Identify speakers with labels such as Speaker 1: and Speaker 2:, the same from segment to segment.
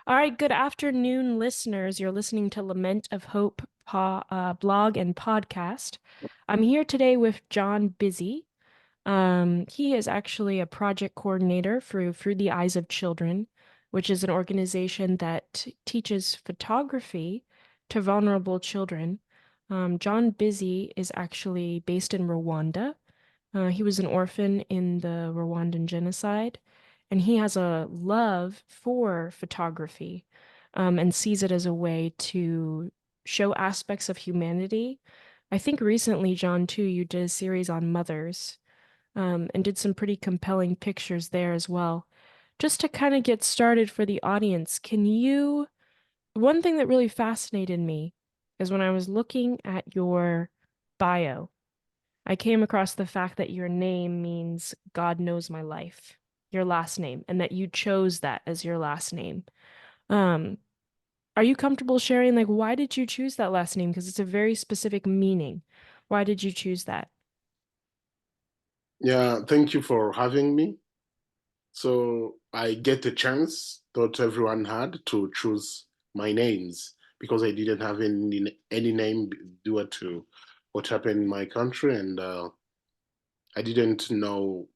Speaker 1: All right, good afternoon, listeners. You're listening to Lament of Hope blog and podcast. I'm here today with John Busy. He is actually a project coordinator for Through the Eyes of Children, which is an organization that teaches photography to vulnerable children. John Busy is actually based in Rwanda. He was an orphan in the Rwandan genocide, and he has a love for photography, and sees it as a way to show aspects of humanity. I think recently, John, too, you did a series on mothers, and did some pretty compelling pictures there as well. Just to kind of get started for the audience, one thing that really fascinated me is when I was looking at your bio. I came across the fact that your name means God knows my life, your last name, and that you chose that as your last name. Um, are you comfortable sharing, like, why did you choose that last name? Because it's a very specific meaning. Why did you choose that?
Speaker 2: Yeah, thank you for having me. So I get a chance, thought everyone had, to choose my names because I didn't have any name due to what happened in my country, and I didn't know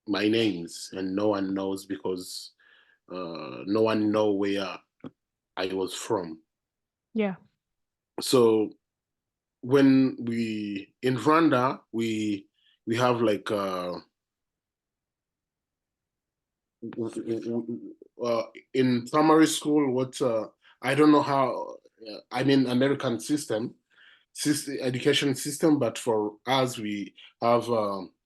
Speaker 2: my names, and no one knows because no one know where I was from.
Speaker 1: Yeah.
Speaker 2: So when we in Rwanda, we have like uh, in primary school, what I don't know how. I mean, American education system, but for us, we have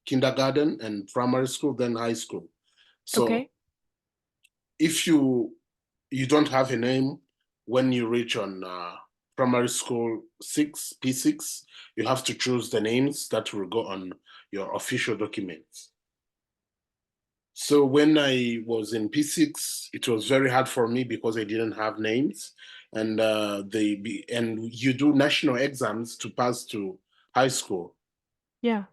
Speaker 2: kindergarten and primary school, then high school. So
Speaker 1: Okay.
Speaker 2: if you don't have a name when you reach on primary school six P6, you have to choose the names that will go on your official documents. So when I was in P6, it was very hard for me because I didn't have names, and and you do national exams to pass to high school.
Speaker 1: Yeah.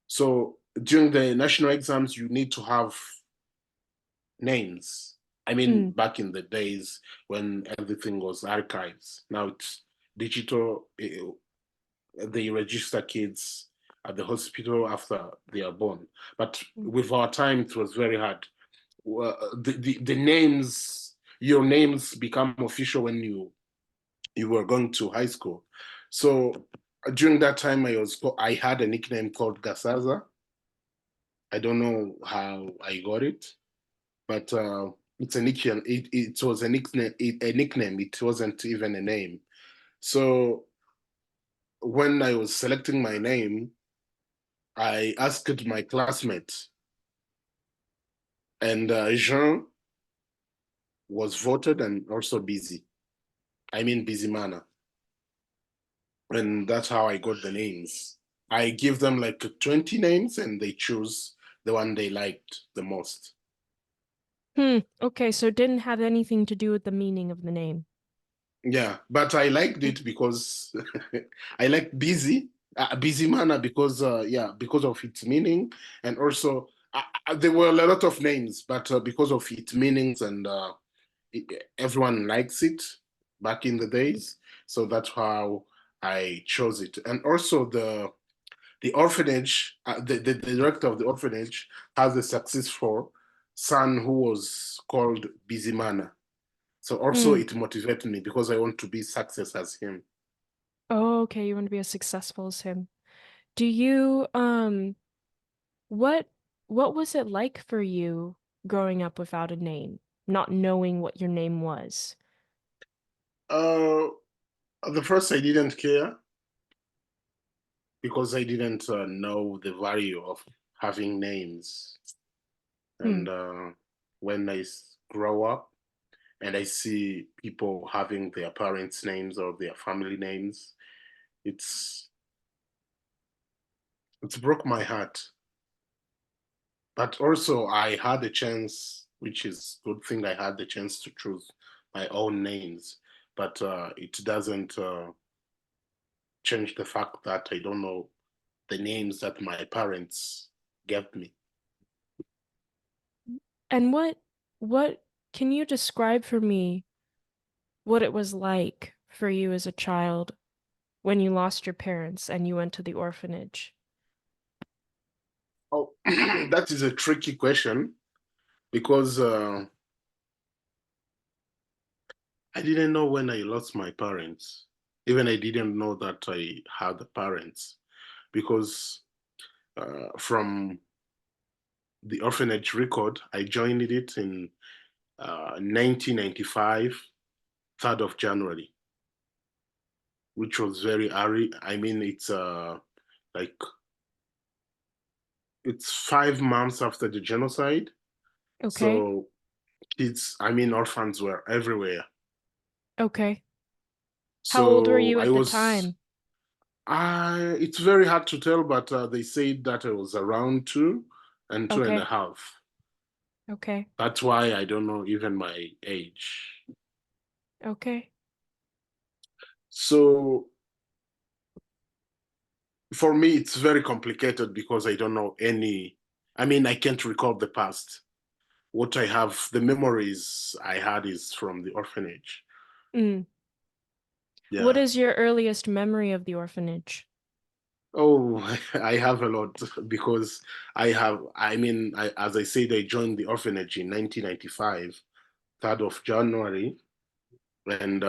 Speaker 2: So during the national exams, you need to have names. I mean,
Speaker 1: Mm.
Speaker 2: back in the days when everything was archives. Now it's digital. They register kids at the hospital after they are born. But
Speaker 1: Mm.
Speaker 2: with our time, it was very hard. The names, your names become official when you were going to high school. So during that time, I had a nickname called Gasaza. I don't know how I got it, but it's a nickname. It was a nickname. A nickname. It wasn't even a name. So when I was selecting my name, I asked my classmates, and Jean was voted and also Busy. I mean Bizimana. And that's how I got the names. I give them like 20 names and they choose the one they liked the most.
Speaker 1: Hmm. Okay, so it didn't have anything to do with the meaning of the name.
Speaker 2: Yeah, but I liked it because I like busy manner because yeah, because of its meaning, and also there were a lot of names, but because of its meanings and everyone likes it back in the days, so that's how I chose it. And also the orphanage, the director of the orphanage has a successful son who was called Bizimana. So also
Speaker 1: Hmm.
Speaker 2: it motivated me because I want to be success as him.
Speaker 1: Oh, okay, you want to be as successful as him. Do you what what was it like for you growing up without a name, not knowing what your name was?
Speaker 2: Uh, the first I didn't care because I didn't know the value of having names.
Speaker 1: Hmm.
Speaker 2: And when grow up and I see people having their parents' names or their family names, it's it's broke my heart. But also I had a chance, which is good thing I had the chance to choose my own names. But it doesn't change the fact that I don't know the names that my parents gave me.
Speaker 1: And what can you describe for me what it was like for you as a child when you lost your parents and you went to the orphanage?
Speaker 2: Oh, that is a tricky question because I didn't know when I lost my parents. Even I didn't know that I had parents because from the orphanage record, I joined it in 1995, 3rd of January, which was very early. I mean, like it's 5 months after the genocide.
Speaker 1: Okay.
Speaker 2: So kids, I mean, orphans were everywhere.
Speaker 1: Okay. How old were
Speaker 2: So
Speaker 1: you
Speaker 2: I
Speaker 1: at the
Speaker 2: was,
Speaker 1: time?
Speaker 2: it's very hard to tell, but they said that I was around two and two and a
Speaker 1: Okay.
Speaker 2: half.
Speaker 1: Okay.
Speaker 2: That's why I don't know even my age.
Speaker 1: Okay.
Speaker 2: So for me, it's very complicated because I don't know any, I mean, I can't recall the past. What I have, the memories I had is from the orphanage.
Speaker 1: Mm. What
Speaker 2: Yeah.
Speaker 1: is your earliest memory of the orphanage?
Speaker 2: Oh, I have a lot because I mean, as I said, I joined the orphanage in 1995, 3rd of January, and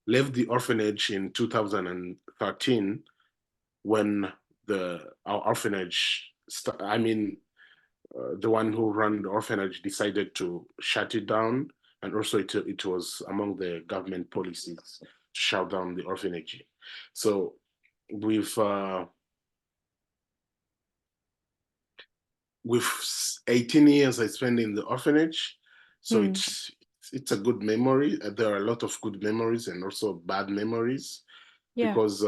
Speaker 2: left the orphanage in 2013 when our orphanage, I mean, the one who ran the orphanage decided to shut it down, and also it was among the government policies to shut down the orphanage. So with uh, with 18 years I spent in the orphanage, so
Speaker 1: Hmm.
Speaker 2: it's a good memory. There are a lot of good memories and also bad memories
Speaker 1: Yeah.
Speaker 2: because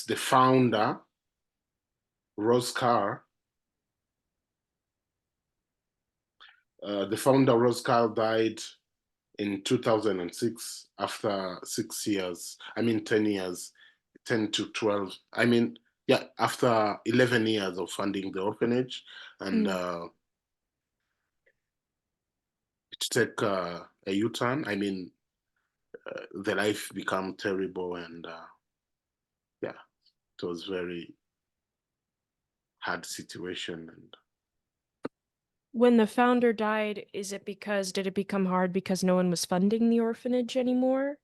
Speaker 2: the founder Rose Carr, died in 2006 after 6 years. I mean 10 years, 10 to 12. I mean, yeah, after 11 years of funding the orphanage, and
Speaker 1: Mm.
Speaker 2: to take a U-turn. I mean, the life become terrible, and yeah, it was very hard situation. And
Speaker 1: When the founder died, did it become hard because no one was funding the orphanage anymore?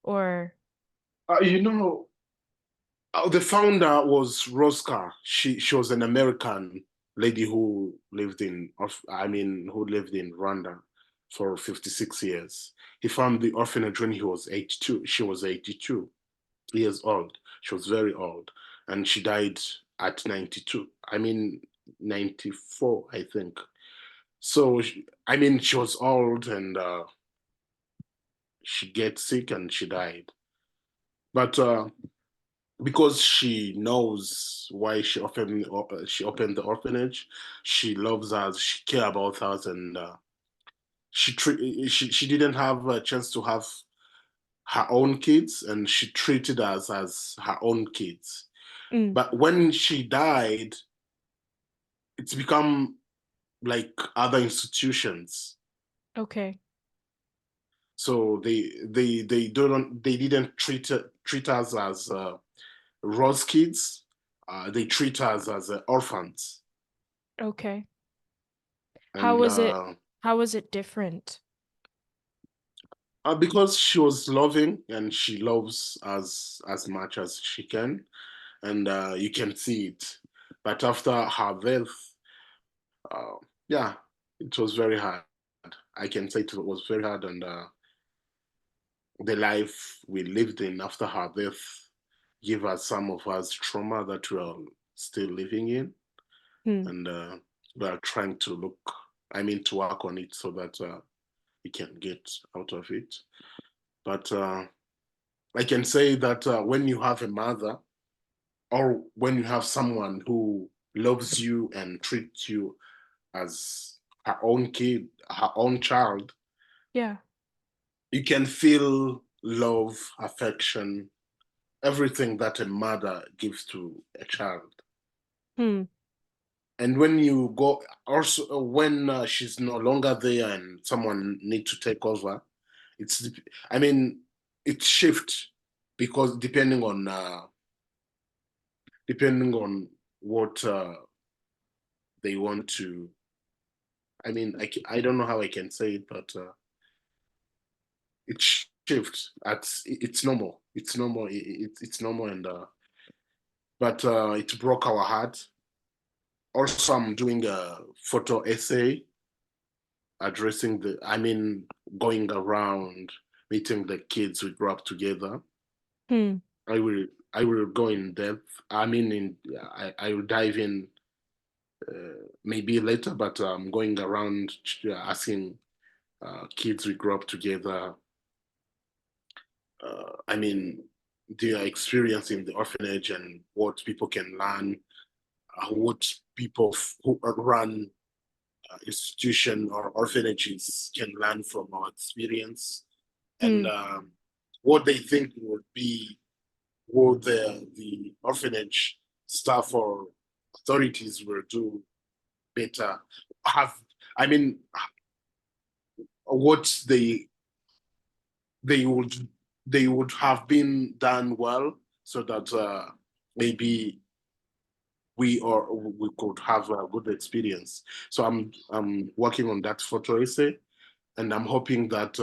Speaker 1: Or,
Speaker 2: you know, the founder was Roscar. She was an American lady who lived in who lived in Rwanda for 56 years. He found the orphanage when he was 82. She was 82 years old. She was very old, and she died at 92. I mean 94, I think. So I mean she was old, and she get sick and she died. But because she knows why she opened the orphanage. She loves us. She care about us, and she didn't have a chance to have her own kids, and she treated us as her own kids.
Speaker 1: mm,
Speaker 2: But when she died, it's become like other institutions.
Speaker 1: okay.
Speaker 2: So they didn't treat us as Rose kids. They treat us as orphans.
Speaker 1: Okay. How
Speaker 2: And
Speaker 1: was it how was it different?
Speaker 2: because she was loving and she loves us as much as she can, and you can see it. But after her death, uh, yeah, it was very hard. I can say it was very hard, and the life we lived in after her death give us some of us trauma that we are still living in,
Speaker 1: Hmm.
Speaker 2: and we are trying to to work on it so that we can get out of it. But I can say that when you have a mother, or when you have someone who loves you and treats you as her own kid, her own child,
Speaker 1: Yeah.
Speaker 2: you can feel love, affection, everything that a mother gives to a child.
Speaker 1: Hmm.
Speaker 2: And when you go, also when she's no longer there and someone need to take over, it's, I mean, it shifts because depending on what they want to. I mean, I don't know how I can say it, but it shifts. It's normal. It's normal. It's normal, and but it broke our heart. Also, I'm doing a photo essay addressing I mean, going around meeting the kids we grew up together.
Speaker 1: Hmm.
Speaker 2: I will I will go in depth. I mean, I will dive in maybe later, but I'm going around asking kids we grew up together. I mean, their experience in the orphanage and what people can learn, what people who run institution or orphanages can learn from our experience, and
Speaker 1: Hmm.
Speaker 2: what they think would be what the orphanage staff or authorities will do better. Have I mean what they would they would have been done well so that maybe we could have a good experience. So I'm working on that photo essay, and I'm hoping that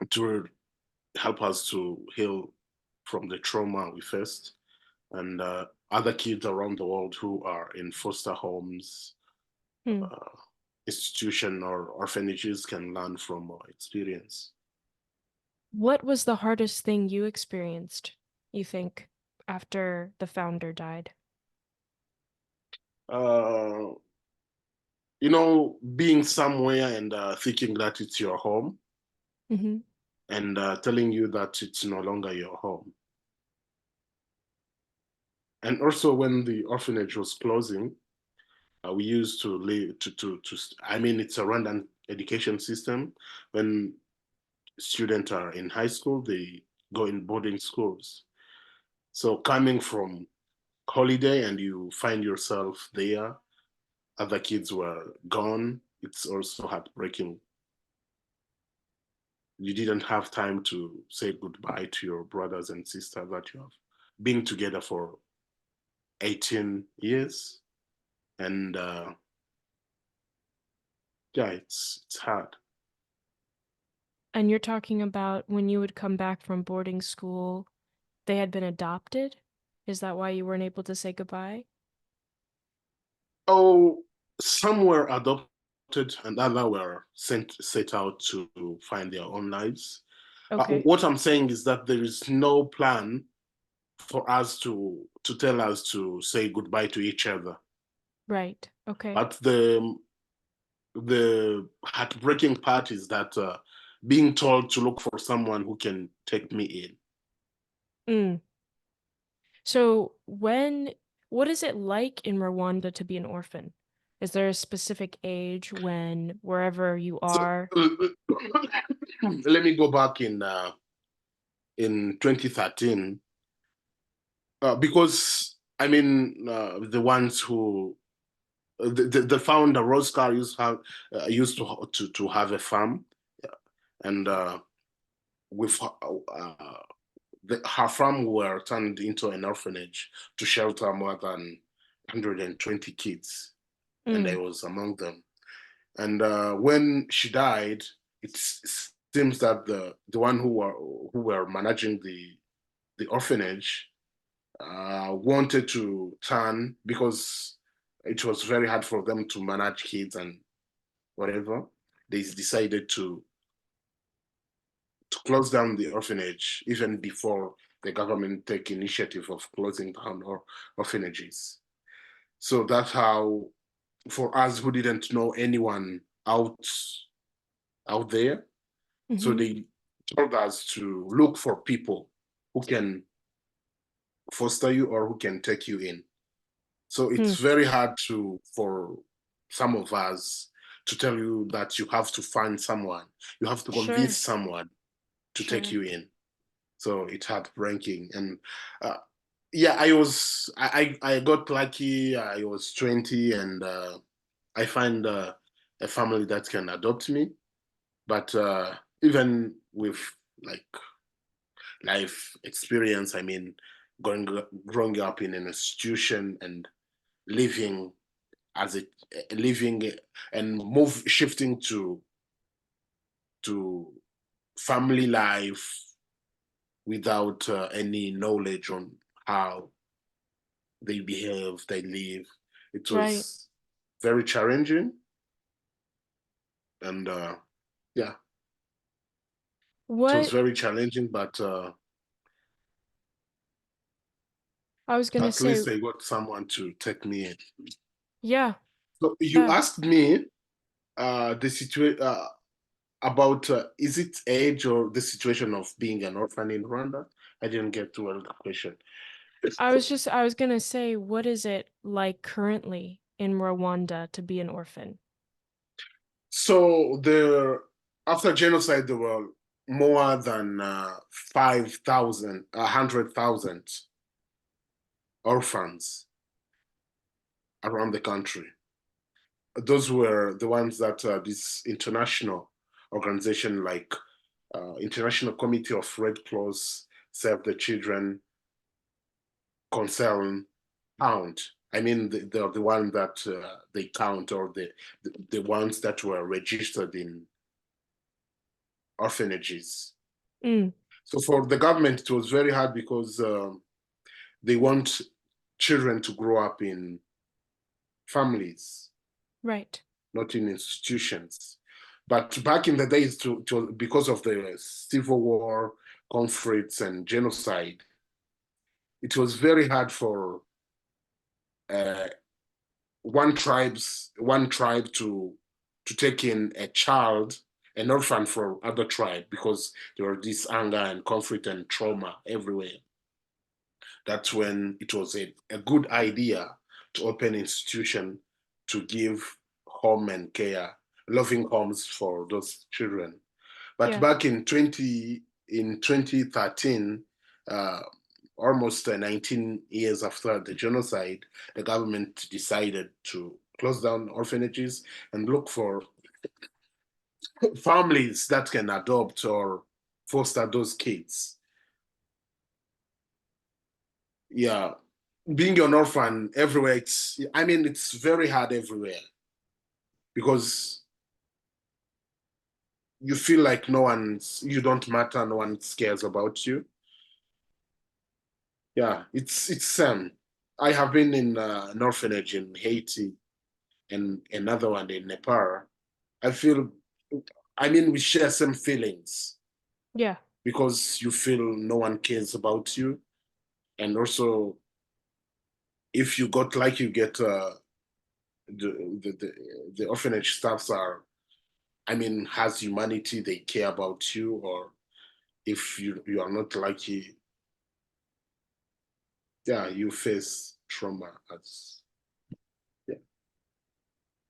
Speaker 2: it will help us to heal from the trauma we faced, and other kids around the world who are in foster homes,
Speaker 1: Hmm.
Speaker 2: uh, institution or orphanages can learn from our experience.
Speaker 1: What was the hardest thing you experienced, you think, after the founder died?
Speaker 2: Uh, being somewhere and thinking that it's your home,
Speaker 1: Mm-hmm.
Speaker 2: and telling you that it's no longer your home. And also when the orphanage was closing, we used to live to I mean, it's a Rwandan education system. When students are in high school, they go in boarding schools. So coming from holiday and you find yourself there, other kids were gone. It's also heartbreaking. You didn't have time to say goodbye to your brothers and sisters that you have been together for 18 years. And yeah, it's hard.
Speaker 1: And you're talking about when you would come back from boarding school, they had been adopted? Is that why you weren't able to say goodbye?
Speaker 2: Oh, some were adopted and other were set out to find their own lives.
Speaker 1: Okay.
Speaker 2: What I'm saying is that there is no plan for us to tell us to say goodbye to each other.
Speaker 1: Right. Okay.
Speaker 2: But the heartbreaking part is that being told to look for someone who can take me in.
Speaker 1: Mm. So what is it like in Rwanda to be an orphan? Is there a specific age when wherever you
Speaker 2: So
Speaker 1: are?
Speaker 2: let me go back in 2013 because I mean the ones who the founder Roscar used to have a farm, and with her farm were turned into an orphanage to shelter more than 120 kids, and I
Speaker 1: Mm.
Speaker 2: was among them. And when she died, it seems that the one who were managing the orphanage wanted to turn because it was very hard for them to manage kids and whatever. They decided to close down the orphanage even before the government take initiative of closing down orphanages. So that's how, for us who didn't know anyone out there, so
Speaker 1: Mm-hmm.
Speaker 2: they told us to look for people who can foster you or who can take you in. So
Speaker 1: Hmm.
Speaker 2: it's very hard for some of us to tell you that you have to find someone, you have to convince
Speaker 1: Sure.
Speaker 2: someone to take
Speaker 1: Sure.
Speaker 2: you in. So it's heartbreaking, and uh, yeah, I got lucky. I was 20 and I find a family that can adopt me. But even with like life experience, I mean, growing up in an institution and living as a living and move shifting to family life without any knowledge on how they behave, they live. It
Speaker 1: Right.
Speaker 2: was very challenging, and yeah, it was
Speaker 1: What
Speaker 2: very challenging. But
Speaker 1: I was gonna
Speaker 2: at
Speaker 1: say,
Speaker 2: least I got someone to take me in.
Speaker 1: yeah,
Speaker 2: So you
Speaker 1: yeah.
Speaker 2: asked me the situation about is it age or the situation of being an orphan in Rwanda? I didn't get to the question.
Speaker 1: I was gonna say, what is it like currently in Rwanda to be an orphan?
Speaker 2: So there, after genocide, there were more than 5,000, 100,000 orphans around the country. Those were the ones that this international organization like International Committee of Red Cross, Save the Children, concern count. I mean, the one that they count or the ones that were registered in orphanages.
Speaker 1: Mm,
Speaker 2: So for the government, it was very hard because they want children to grow up in families,
Speaker 1: right.
Speaker 2: not in institutions. But back in the days, because of the civil war, conflicts, and genocide, it was very hard for uh, one tribe to take in a child, an orphan from other tribe, because there were this anger and conflict and trauma everywhere. That's when it was a good idea to open institution to give home and care, loving homes for those children. But
Speaker 1: Yeah.
Speaker 2: back in 2013, uh, almost 19 years after the genocide, the government decided to close down orphanages and look for families that can adopt or foster those kids. Yeah, being an orphan everywhere, I mean, it's very hard everywhere because you feel like you don't matter, no one cares about you. Yeah, it's I have been in an orphanage in Haiti and another one in Nepal. I feel, I mean, we share some feelings
Speaker 1: Yeah.
Speaker 2: because you feel no one cares about you, and also if you got like you get the orphanage staffs are, I mean, has humanity, they care about you, or if you are not lucky, yeah, you face trauma as yeah.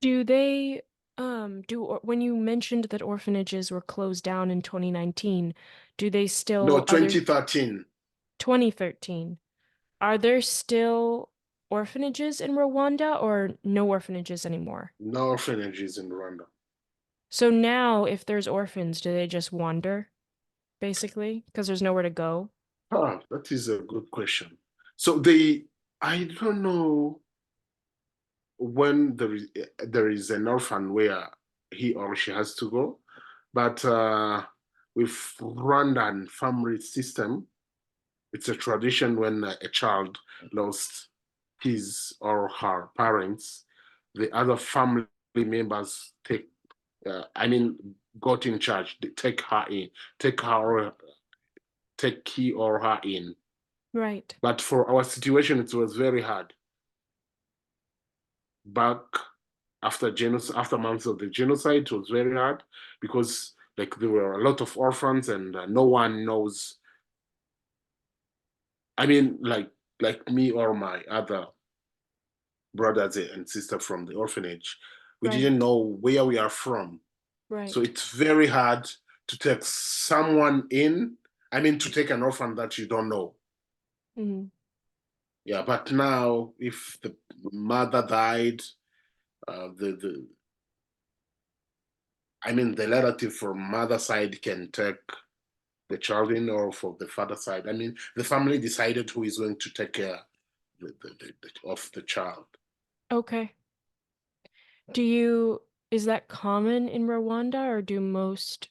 Speaker 1: Do they when you mentioned that orphanages were closed down in 2019, do they
Speaker 2: No,
Speaker 1: still are there
Speaker 2: 2013,
Speaker 1: 2013? Are there still orphanages in Rwanda or no orphanages anymore?
Speaker 2: no orphanages in Rwanda.
Speaker 1: So now if there's orphans, do they just wander basically because there's nowhere to go?
Speaker 2: Ah, that is a good question. So I don't know when there is an orphan where he or she has to go, but with Rwandan family system, it's a tradition when a child lost his or her parents, the other family members I mean, got in charge, they take her in, take her, take he or her in.
Speaker 1: Right.
Speaker 2: But for our situation, it was very hard. Back after months of the genocide, it was very hard because like there were a lot of orphans and no one knows. I mean, like me or my other brothers and sisters from the orphanage, we
Speaker 1: Right.
Speaker 2: didn't know where we are from. So
Speaker 1: Right.
Speaker 2: it's very hard to take someone in. I mean, to take an orphan that you don't know.
Speaker 1: Mhm.
Speaker 2: Yeah, but now if the mother died, the I mean the relative from mother side can take the child in, or for the father side. I mean the family decided who is going to take care of the child.
Speaker 1: Okay. Is that common in Rwanda, or do most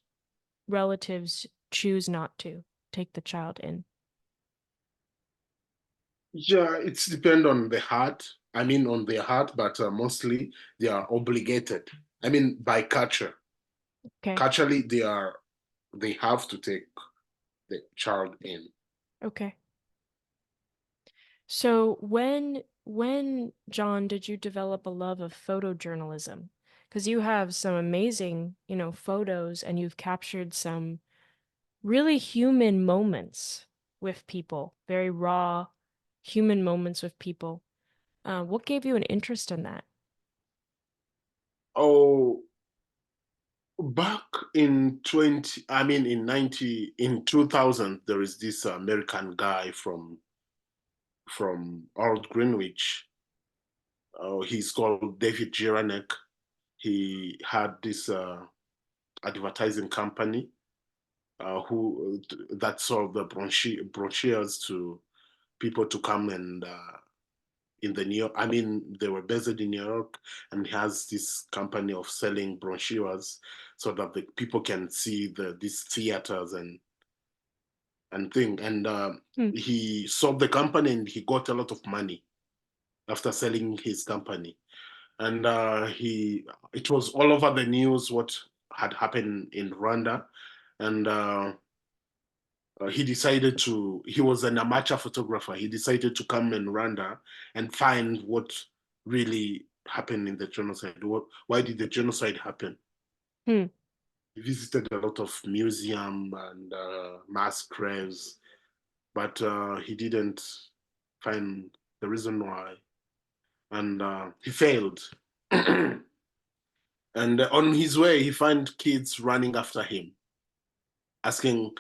Speaker 1: relatives choose not to take the child in?
Speaker 2: Yeah, it's depend on the heart. I mean on their heart, but mostly they are obligated. I mean by culture.
Speaker 1: Okay.
Speaker 2: Culturally, they have to take the child in.
Speaker 1: Okay. So when John did you develop a love of photojournalism? Because you have some amazing, photos and you've captured some really human moments with people, very raw human moments with people. What gave you an interest in that?
Speaker 2: Oh, back in in 2000, there is this American guy from Old Greenwich. He's called David Jiranek. He had this advertising company who that sold the brochures to people to come and in the New York. I mean, they were based in New York, and he has this company of selling brochures so that the people can see these theaters and thing. And
Speaker 1: Hmm.
Speaker 2: he sold the company, and he got a lot of money after selling his company. And it was all over the news what had happened in Rwanda, and he was an amateur photographer. He decided to come in Rwanda and find what really happened in the genocide. Why did the genocide happen?
Speaker 1: Hmm.
Speaker 2: He visited a lot of museum and mass graves, but he didn't find the reason why, and he failed. And on his way, he found kids running after him, asking,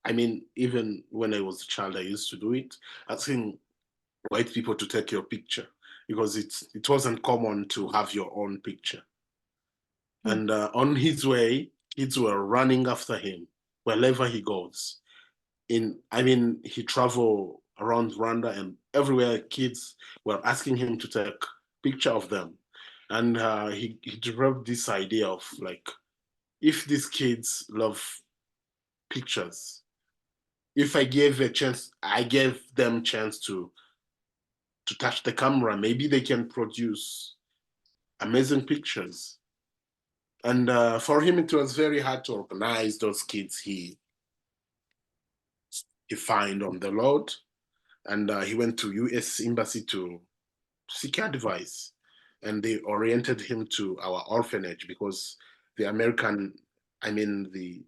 Speaker 2: I mean, even when I was a child, I used to do it, asking white people to take your picture because it wasn't common to have your own picture.
Speaker 1: Hmm.
Speaker 2: And on his way, kids were running after him wherever he goes. I mean, he traveled around Rwanda, and everywhere kids were asking him to take picture of them. And he developed this idea of like, if these kids love pictures, if I gave them chance to touch the camera, maybe they can produce amazing pictures. And for him, it was very hard to organize those kids he find on the road. And he went to U.S. Embassy to seek advice. And they oriented him to our orphanage because the American, I mean, the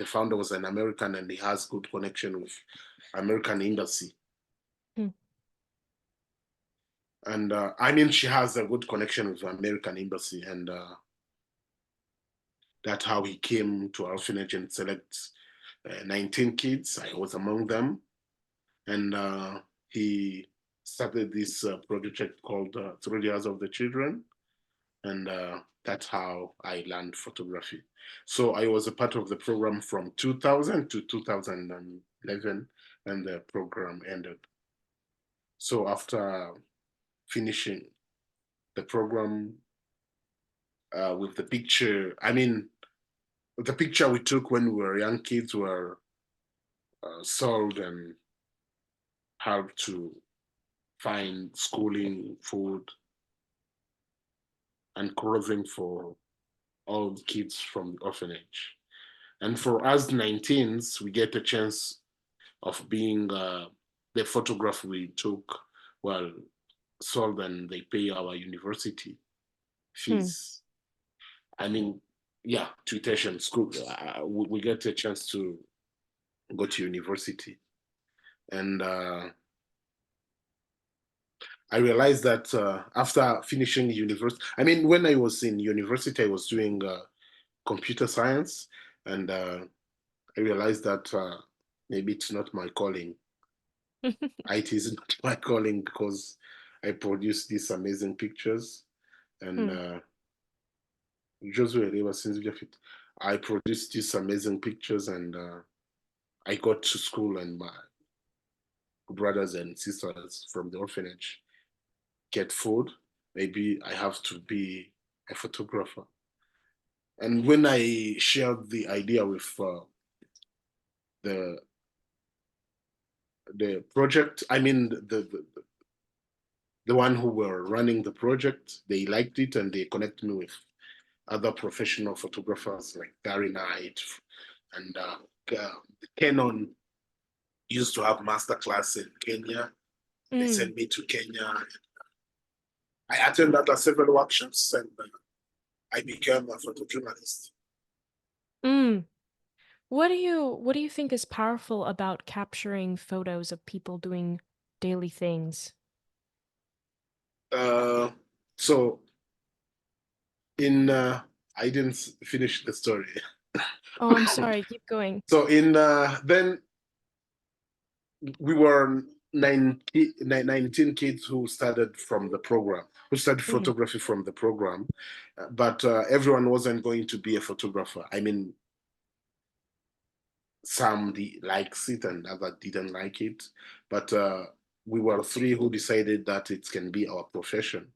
Speaker 2: founder was an American, and he has good connection with American embassy.
Speaker 1: Hmm.
Speaker 2: And I mean, she has a good connection with American embassy, and that's how he came to our orphanage and select 19 kids. I was among them, and he started this project called 3 Years of the Children, and that's how I learned photography. So I was a part of the program from 2000 to 2011, and the program ended. So after finishing the program with the picture, I mean, the picture we took when we were young kids were sold and helped to find schooling, food, and clothing for all the kids from the orphanage. And for us 19s, we get a chance of being the photograph we took, well, sold, and they pay our university
Speaker 1: Hmm.
Speaker 2: fees. I mean, yeah, tuition, school. We get a chance to go to university. And I realized that after finishing university, I mean, when I was in university, I was doing computer science, and I realized that maybe it's not my calling. IT is not my calling because I produce these amazing pictures. And
Speaker 1: Hmm.
Speaker 2: Josué reba sinzi ibyo afite. I produced these amazing pictures, and I got to school, and my brothers and sisters from the orphanage get food. Maybe I have to be a photographer. And when I shared the idea with the project, I mean the one who were running the project, they liked it and they connected me with other professional photographers like Gary Knight and Canon used to have master class in Kenya. They
Speaker 1: Mm.
Speaker 2: sent me to Kenya. I attended several workshops, and I became a photojournalist.
Speaker 1: Mm. What do you think is powerful about capturing photos of people doing daily things?
Speaker 2: Uh, so in I didn't finish the story.
Speaker 1: Oh, I'm sorry. Keep going.
Speaker 2: So in then we were 19 kids who started from the program, who started
Speaker 1: Mm.
Speaker 2: photography from the program, but everyone wasn't going to be a photographer. I mean, some likes it and other didn't like it, but we were three who decided that it can be our profession.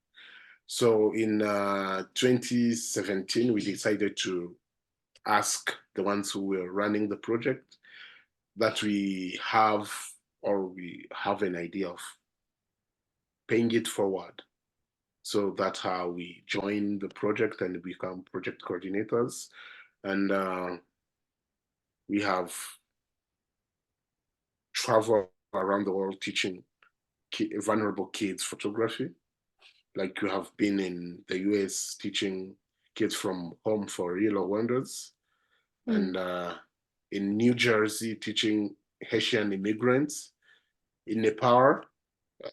Speaker 2: So in 2017, we decided to ask the ones who were running the project that we have an idea of paying it forward. So that's how we join the project and become project coordinators. And we have traveled around the world teaching vulnerable kids photography. Like we have been in the US teaching kids from Home for Real Rwandans,
Speaker 1: Mm.
Speaker 2: and in New Jersey teaching Haitian immigrants, in Nepal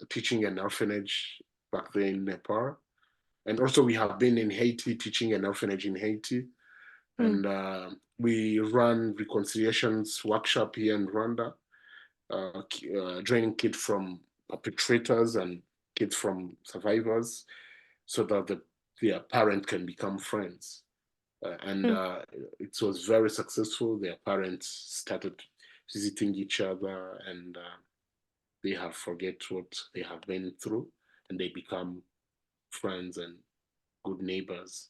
Speaker 2: teaching an orphanage back there in Nepal. And also we have been in Haiti teaching an orphanage in Haiti.
Speaker 1: Mm.
Speaker 2: And we run reconciliations workshop here in Rwanda, training kids from perpetrators and kids from survivors so that their parent can become friends. And
Speaker 1: Mm.
Speaker 2: it was very successful. Their parents started visiting each other, and they have forget what they have been through, and they become friends and good neighbors.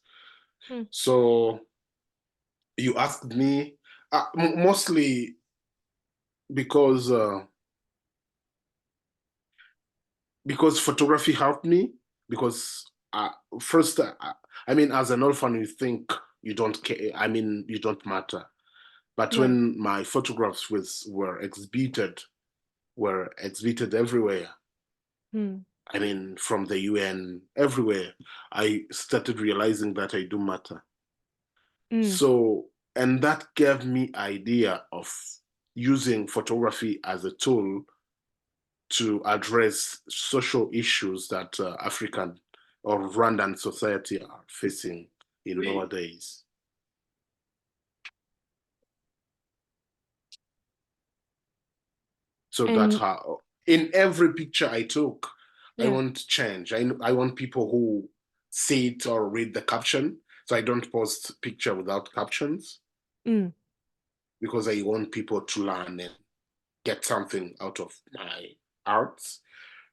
Speaker 1: Mm.
Speaker 2: So you asked me mostly because because photography helped me because first I mean as an orphan you think you don't care, I mean you don't matter, but
Speaker 1: Yeah.
Speaker 2: when my photographs were exhibited everywhere,
Speaker 1: Mm.
Speaker 2: I mean from the UN everywhere, I started realizing that I do matter.
Speaker 1: Mm.
Speaker 2: So, and that gave me idea of using photography as a tool to address social issues that African or Rwandan society are facing in nowadays. So that
Speaker 1: And
Speaker 2: how in every picture I took, I
Speaker 1: yeah.
Speaker 2: want change. I want people who see it or read the caption. So I don't post picture without captions
Speaker 1: Mm.
Speaker 2: because I want people to learn and get something out of my arts.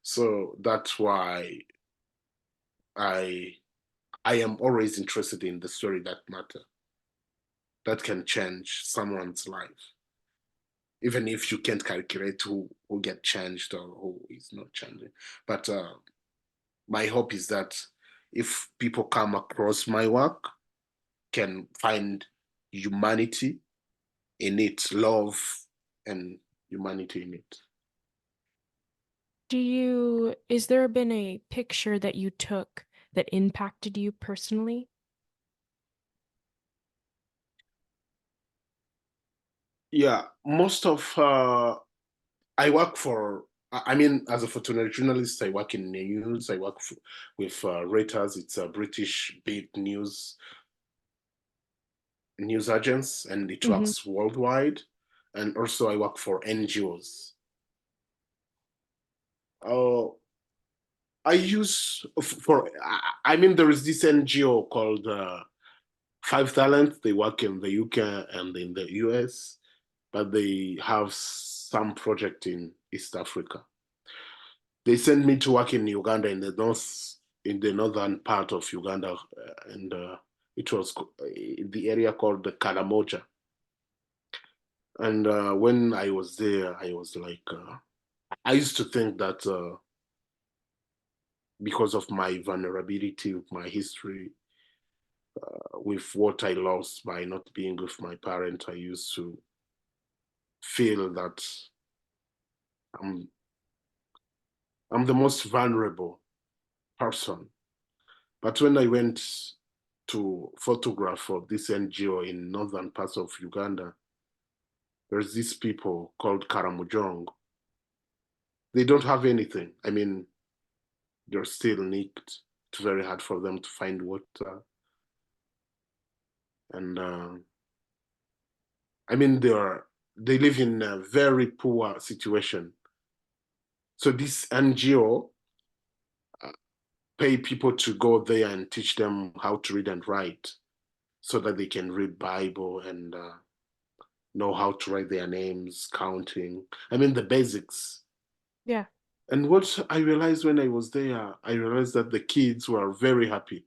Speaker 2: So that's why I I am always interested in the story that matter, that can change someone's life, even if you can't calculate who get changed or who is not changing. But my hope is that if people come across my work, can find humanity in it, love and humanity in it.
Speaker 1: Is there been a picture that you took that impacted you personally?
Speaker 2: Yeah, most of I work for. I mean, as a photojournalist, I work in news. I work with Reuters. It's a British big news agents, and it
Speaker 1: Mm-hmm.
Speaker 2: works worldwide. And also, I work for NGOs. Uh, I use for I mean there is this NGO called Five Talents. They work in the UK and in the US, but they have some project in East Africa. They sent me to work in Uganda in the northern part of Uganda, and it was the area called the Karamoja. And when I was there, I was like, I used to think that because of my vulnerability, with my history, with what I lost by not being with my parent, I used to feel that I'm I'm the most vulnerable person. But when I went to photograph for this NGO in northern parts of Uganda, there's these people called Karamojong. They don't have anything. I mean, they're still nicked. It's very hard for them to find water. And I mean, they live in a very poor situation. So this NGO pay people to go there and teach them how to read and write so that they can read Bible and know how to write their names, counting. I mean, the basics.
Speaker 1: Yeah.
Speaker 2: And what I realized when I was there, I realized that the kids were very happy.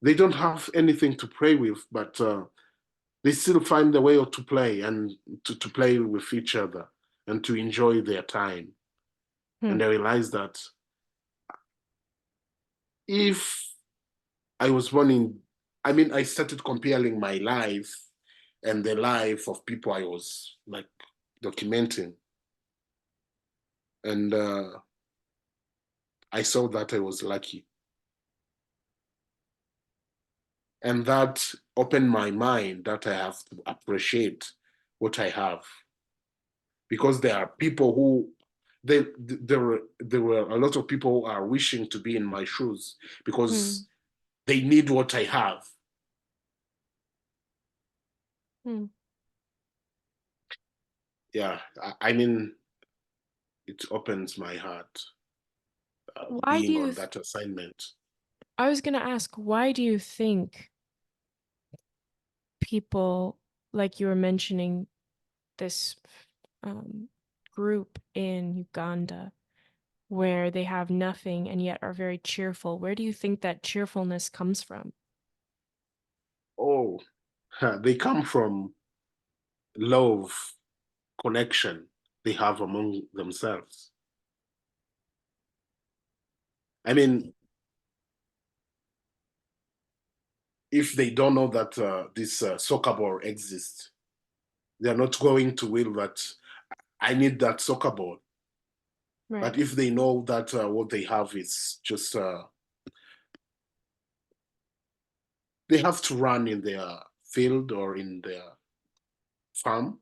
Speaker 2: They don't have anything to play with, but they still find a way to play and to play with each other and to enjoy their time.
Speaker 1: Hmm.
Speaker 2: And I realized that if I was born in, I mean, I started comparing my life and the life of people I was like documenting. And I saw that I was lucky. And that opened my mind that I have to appreciate what I have. Because there are people who, there were a lot of people who are wishing to be in my shoes
Speaker 1: Hmm.
Speaker 2: because they need what I have.
Speaker 1: Hmm.
Speaker 2: Yeah, I mean, it opens my heart
Speaker 1: Why do
Speaker 2: being
Speaker 1: you
Speaker 2: on
Speaker 1: th
Speaker 2: that assignment.
Speaker 1: I was gonna ask, why do you think people, like you were mentioning, this um, group in Uganda where they have nothing and yet are very cheerful? Where do you think that cheerfulness comes from?
Speaker 2: Oh, they come from love, connection they have among themselves. I mean, if they don't know that this soccer ball exists, they're not going to will that I need that soccer ball. But
Speaker 1: Right.
Speaker 2: if they know that what they have is just they have to run in their field or in their farm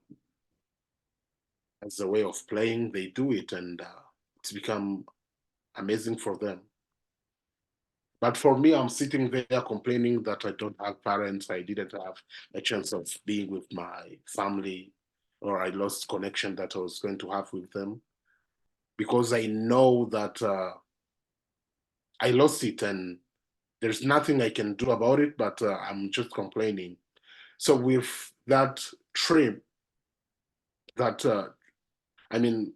Speaker 2: as a way of playing, they do it, and it's become amazing for them. But for me, I'm sitting there complaining that I don't have parents, I didn't have a chance of being with my family, or I lost connection that I was going to have with them because I know that I lost it and there's nothing I can do about it, but I'm just complaining. So with that trip, that I mean,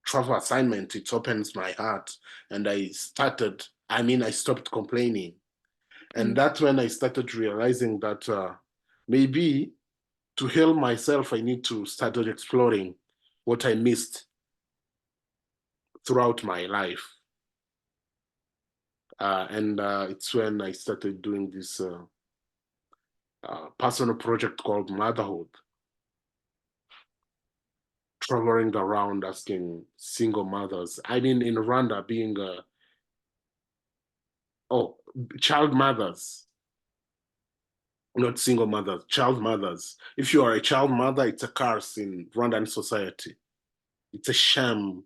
Speaker 2: travel assignment, it opens my heart, and I stopped complaining, and
Speaker 1: Hmm.
Speaker 2: that's when I started realizing that maybe to heal myself, I need to start exploring what I missed throughout my life. And it's when I started doing this personal project called Motherhood, traveling around asking single mothers. I mean, in Rwanda, being oh, child mothers, not single mothers, child mothers. If you are a child mother, it's a curse in Rwandan society. It's a shame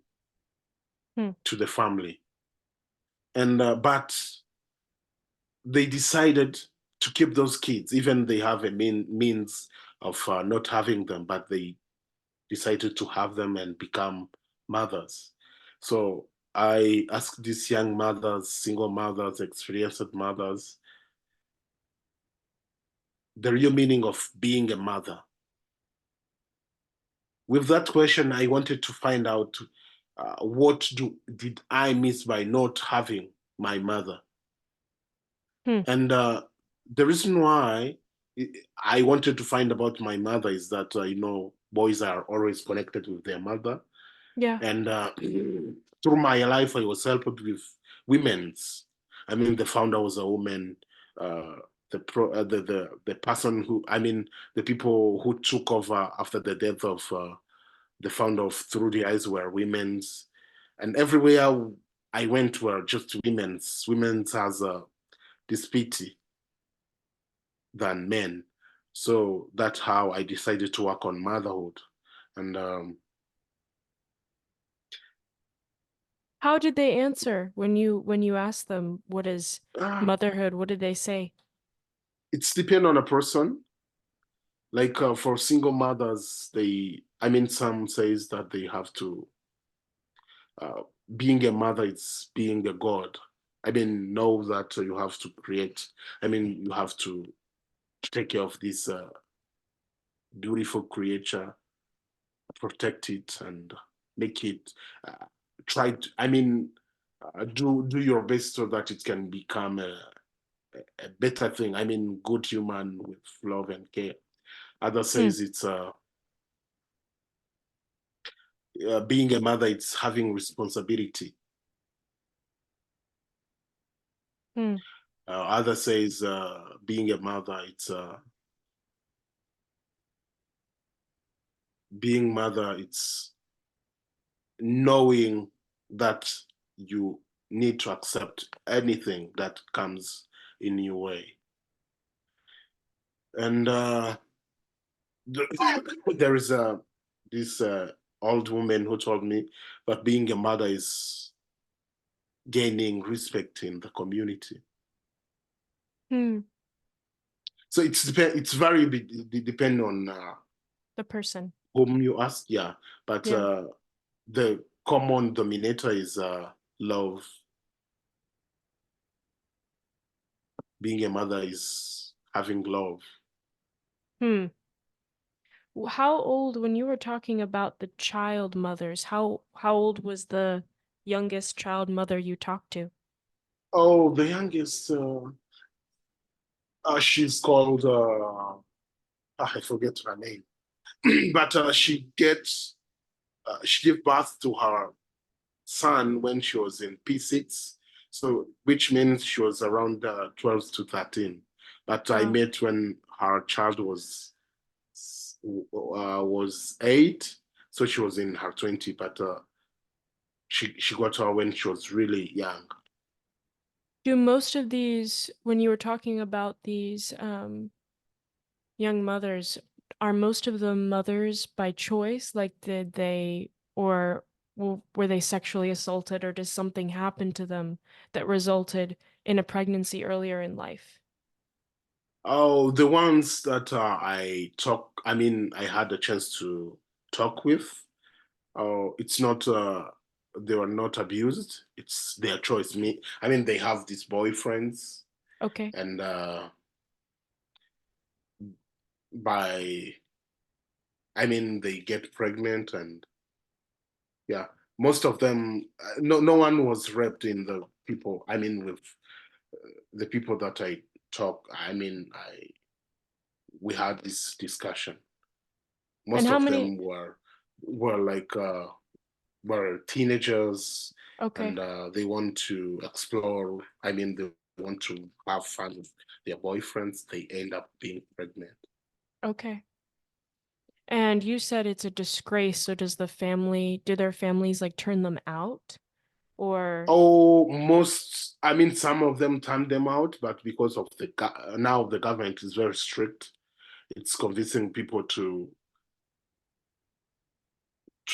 Speaker 1: Hmm.
Speaker 2: to the family. And but they decided to keep those kids, even they have a means of not having them, but decided to have them and become mothers. So I asked these young mothers, single mothers, experienced mothers, the real meaning of being a mother. With that question, I wanted to find out did I miss by not having my mother?
Speaker 1: Hmm.
Speaker 2: And the reason why I wanted to find about my mother is that, boys are always connected with their mother.
Speaker 1: Yeah.
Speaker 2: And through my life, I was helped with women's. I mean, the founder was a woman. Uh, the person who, I mean, the people who took over after the death of the founder of Through the Eyes were women's, and everywhere I went were just women's. Women's has this pity than men. So that's how I decided to work on motherhood. And
Speaker 1: How did they answer when you asked them what is motherhood? What did they say?
Speaker 2: it's depend on a person. Like for single mothers, I mean, some says that they have to, uh, being a mother, it's being a god. I mean, know that you have to create, I mean, you have to take care of this beautiful creature, protect it, and make it, uh, try to, I mean, do your best so that it can become a better thing. I mean, good human with love and care. Others
Speaker 1: Hmm.
Speaker 2: says it's being a mother, it's having responsibility.
Speaker 1: Hmm.
Speaker 2: Others says being a mother, it's being mother, it's knowing that you need to accept anything that comes in your way. And there is this old woman who told me that being a mother is gaining respect in the community.
Speaker 1: Hmm.
Speaker 2: So it's very depend on
Speaker 1: The person.
Speaker 2: whom you ask, yeah. But
Speaker 1: Yeah.
Speaker 2: the common denominator is love. Being a mother is having love.
Speaker 1: Hmm. How old, when you were talking about the child mothers, how old was the youngest child mother you talked to?
Speaker 2: Oh, the youngest, she's called, I forget her name, but she gave birth to her son when she was in P6, so which means she was around 12 to 13. But I
Speaker 1: Wow.
Speaker 2: met when her child was 8, so she was in her 20, but she got her when she was really young.
Speaker 1: Do most of these, when you were talking about these young mothers, are most of them mothers by choice? Like, did they, or were they sexually assaulted, or did something happen to them that resulted in a pregnancy earlier in life?
Speaker 2: Oh, the ones that I mean, I had a chance to talk with. Oh, it's not, they were not abused. It's their choice. I mean, they have these boyfriends,
Speaker 1: Okay.
Speaker 2: and by, I mean, they get pregnant, and yeah, most of them, no one was raped in the people. I mean, with the people that I talk. I mean, we had this discussion.
Speaker 1: And
Speaker 2: Most
Speaker 1: how
Speaker 2: of
Speaker 1: many?
Speaker 2: them were like were teenagers, and
Speaker 1: Okay.
Speaker 2: they want to explore. I mean, they want to have fun with their boyfriends. They end up being pregnant.
Speaker 1: Okay. And you said it's a disgrace, so do their families like turn them out? Or
Speaker 2: Oh, I mean, some of them turned them out, but because of now the government is very strict, it's convincing people to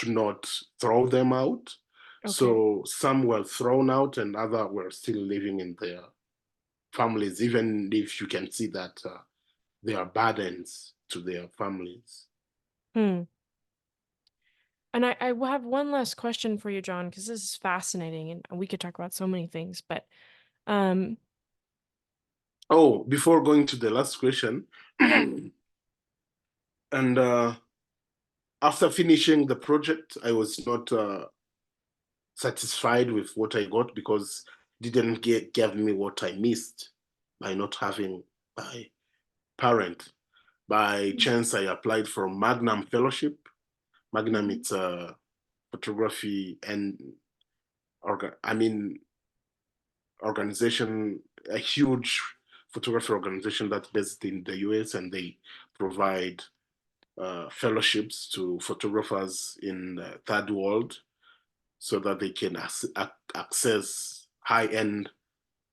Speaker 2: not throw them out.
Speaker 1: okay.
Speaker 2: So some were thrown out, and other were still living in their families, even if you can see that they are burdens to their families.
Speaker 1: Hmm. And I will have one last question for you, John, because this is fascinating and we could talk about so many things, but um
Speaker 2: Oh, before going to the last question,
Speaker 1: yeah.
Speaker 2: and after finishing the project, I was not satisfied with what I got because didn't give me what I missed by not having my parent. By chance, I applied for Magnum Fellowship. Magnum,
Speaker 1: Mhm.
Speaker 2: it's a photography and I mean organization, a huge photography organization that's based in the US, and they provide fellowships to photographers in the third world so that they can access high-end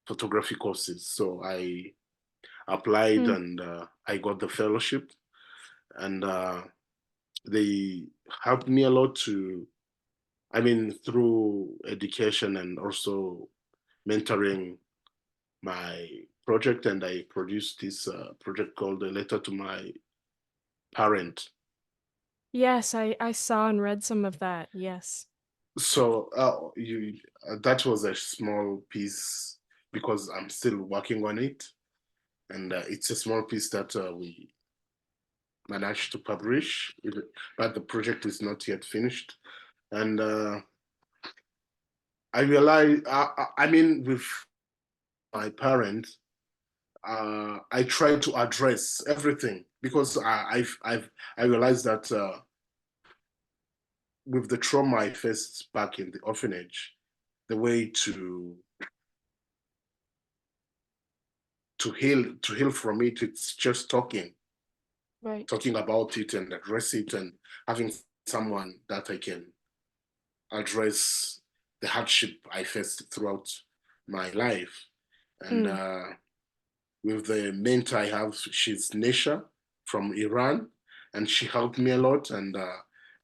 Speaker 2: photography courses. So I applied
Speaker 1: Hmm.
Speaker 2: and I got the fellowship, and they helped me a lot to, I mean, through education and also mentoring my project. And I produced this project called A Letter to My Parent.
Speaker 1: Yes, I saw and read some of that. Yes.
Speaker 2: So that was a small piece because I'm still working on it, and it's a small piece that we managed to publish, but the project is not yet finished. And I realized, I mean, with my parents, I try to address everything because I realized that with the trauma I faced back in the orphanage, the way to heal from it, it's just
Speaker 1: Right.
Speaker 2: talking about it and address it, and having someone that I can address the hardship I faced throughout my life. And
Speaker 1: Mm.
Speaker 2: with the mentor I have, she's Nesha from Iran, and she helped me a lot. And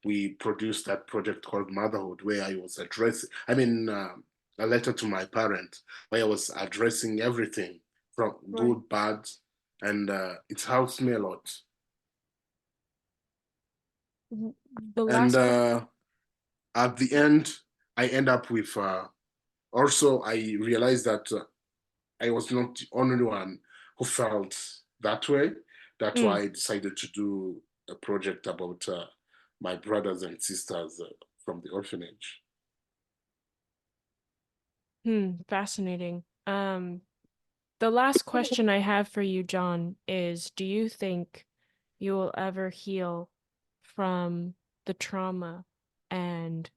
Speaker 2: we produced that project called Motherhood, where I was addressing, I mean, a letter to my parents, where I was addressing everything from
Speaker 1: Right.
Speaker 2: good, bad, and it helps me a lot.
Speaker 1: The
Speaker 2: And
Speaker 1: last question.
Speaker 2: at the end, I end up with also, I realized that I was not the only one who felt that way. That's
Speaker 1: Mm.
Speaker 2: why I decided to do a project about my brothers and sisters from the orphanage.
Speaker 1: Hmm. Fascinating. The last question I have for you, John, is do you think you will ever heal from the trauma and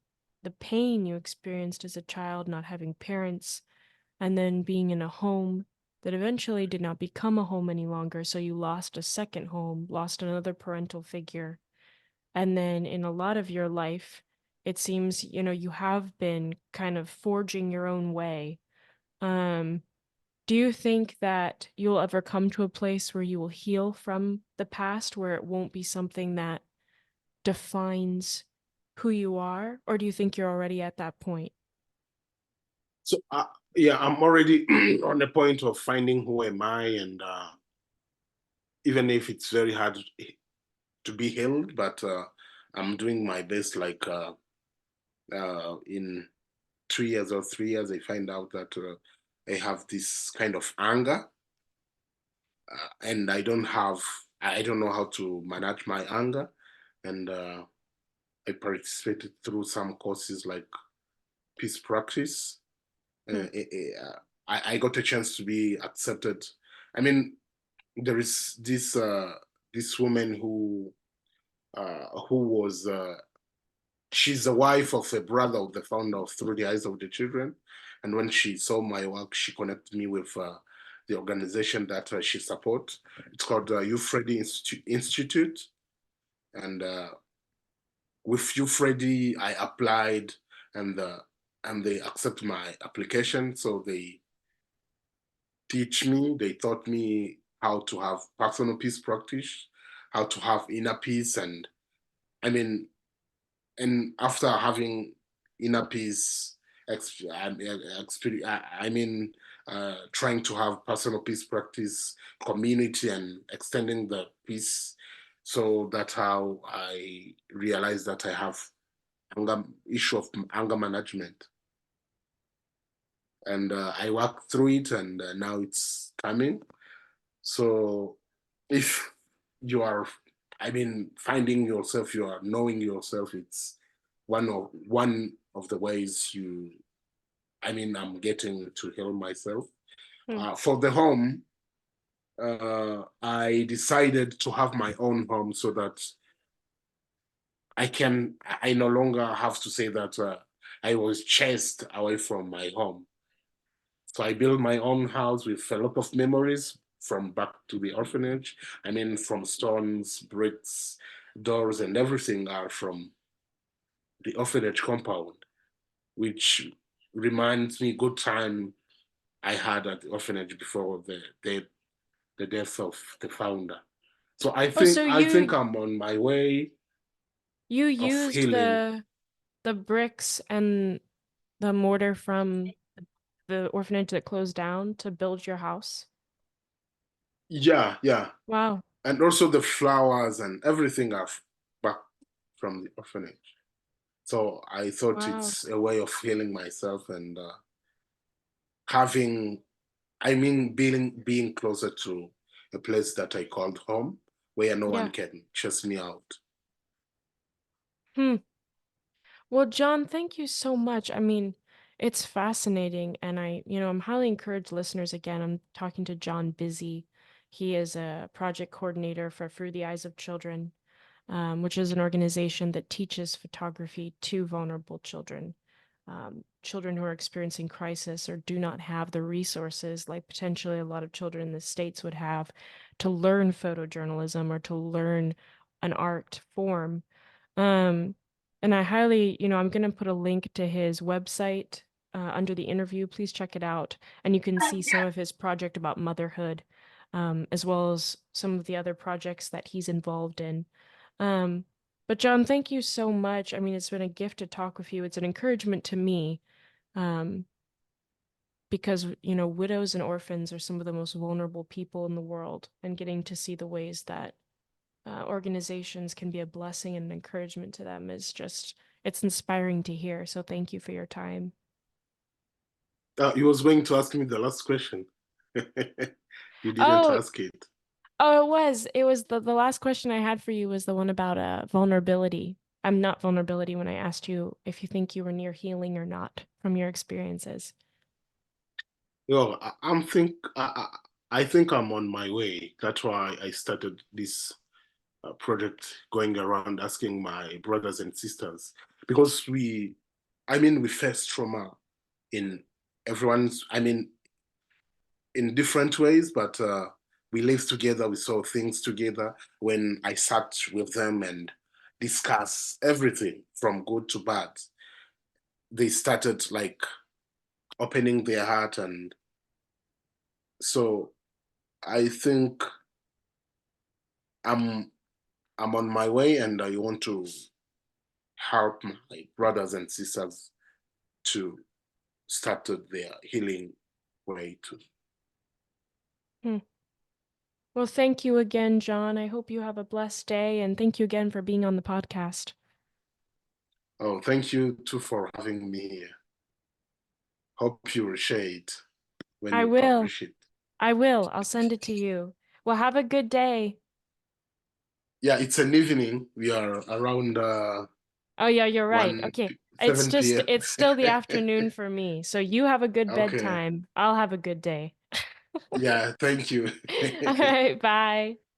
Speaker 1: the pain you experienced as a child, not having parents, and then being in a home that eventually did not become a home any longer? So you lost a second home, lost another parental figure. And then in a lot of your life, it seems, you have been kind of forging your own way. Um, do you think that you'll ever come to a place where you will heal from the past, where it won't be something that defines who you are? Or do you think you're already at that point?
Speaker 2: So yeah, I'm already on the point of finding who am I, and even if it's very hard to be healed, but I'm doing my best. Like in 2 years or 3 years, I find out that I have this kind of anger, and I don't know how to manage my anger, and I participated through some courses like peace practice.
Speaker 1: Hmm.
Speaker 2: I got a chance to be accepted. I mean, there is this woman who was she's the wife of a brother of the founder of Through the Eyes of the Children, and when she saw my work, she connected me with the organization that she supports. It's called Euphrates Institute, and with Euphrates, I applied, and and they accept my application. So they taught me how to have personal peace practice, how to have inner peace, and I mean, and after having inner peace, I mean, trying to have personal peace practice, community, and extending the peace. So that's how I realized that I have issue of anger management, and I worked through it, and now it's coming. So if you are, I mean, finding yourself, you are knowing yourself, it's one of the ways you, I mean, I'm getting to heal myself.
Speaker 1: Hmm.
Speaker 2: For the home, I decided to have my own home so that I no longer have to say that I was chased away from my home. So I built my own house with a lot of memories from back to the orphanage. I mean, from stones, bricks, doors, and everything are from the orphanage compound, which reminds me good time I had at the orphanage before the death of the founder. So I
Speaker 1: Oh,
Speaker 2: think
Speaker 1: so
Speaker 2: I think
Speaker 1: you
Speaker 2: I'm on my way
Speaker 1: you
Speaker 2: of
Speaker 1: used
Speaker 2: healing.
Speaker 1: the bricks and the mortar from the orphanage that closed down to build your house?
Speaker 2: Yeah, yeah.
Speaker 1: Wow.
Speaker 2: And also the flowers and everything are back from the orphanage. So I thought
Speaker 1: Wow.
Speaker 2: it's a way of healing myself and having, I mean, being closer to a place that I called home, where no one
Speaker 1: Yeah.
Speaker 2: can chase me out.
Speaker 1: Hmm. Well, John, thank you so much. I mean, it's fascinating, and I'm highly encourage listeners again. I'm talking to John Busy. He is a project coordinator for Through the Eyes of Children, which is an organization that teaches photography to vulnerable children, children who are experiencing crisis or do not have the resources like potentially a lot of children in the States would have to learn photojournalism or to learn an art form. Um, and I highly, I'm going to put a link to his website under the interview. Please check it out. And you can see some of his project about motherhood, as well as some of the other projects that he's involved in. Um, but John, thank you so much. I mean, it's been a gift to talk with you. It's an encouragement to me, um, because, widows and orphans are some of the most vulnerable people in the world, and getting to see the ways that organizations can be a blessing and an encouragement to them is just, it's inspiring to hear. So thank you for your time.
Speaker 2: He was going to ask me the last question. You didn't
Speaker 1: Oh,
Speaker 2: ask it.
Speaker 1: it was the last question I had for you was the one about vulnerability. I'm not vulnerability when I asked you if you think you were near healing or not from your experiences.
Speaker 2: Well, I think I'm on my way. That's why I started this project, going around asking my brothers and sisters, because we face trauma in everyone's, I mean, in different ways, but we lived together, we saw things together. When I sat with them and discuss everything from good to bad, they started like opening their heart. And so I think I'm I'm on my way, and I want to help my brothers and sisters to start their healing way too.
Speaker 1: Hmm. Well, thank you again, John. I hope you have a blessed day, and thank you again for being on the podcast.
Speaker 2: Oh, thank you too for having me here. Hope you will share it when
Speaker 1: I
Speaker 2: you
Speaker 1: will.
Speaker 2: publish it.
Speaker 1: I will. I'll send it to you. Well, have a good day.
Speaker 2: Yeah, it's an evening. We are around
Speaker 1: Oh yeah, you're right.
Speaker 2: 1
Speaker 1: Okay. It's
Speaker 2: 7
Speaker 1: just
Speaker 2: p.m.
Speaker 1: it's still the afternoon for me. So you have a good
Speaker 2: Okay.
Speaker 1: bedtime. I'll have a good day.
Speaker 2: Yeah, thank you.
Speaker 1: All right, bye.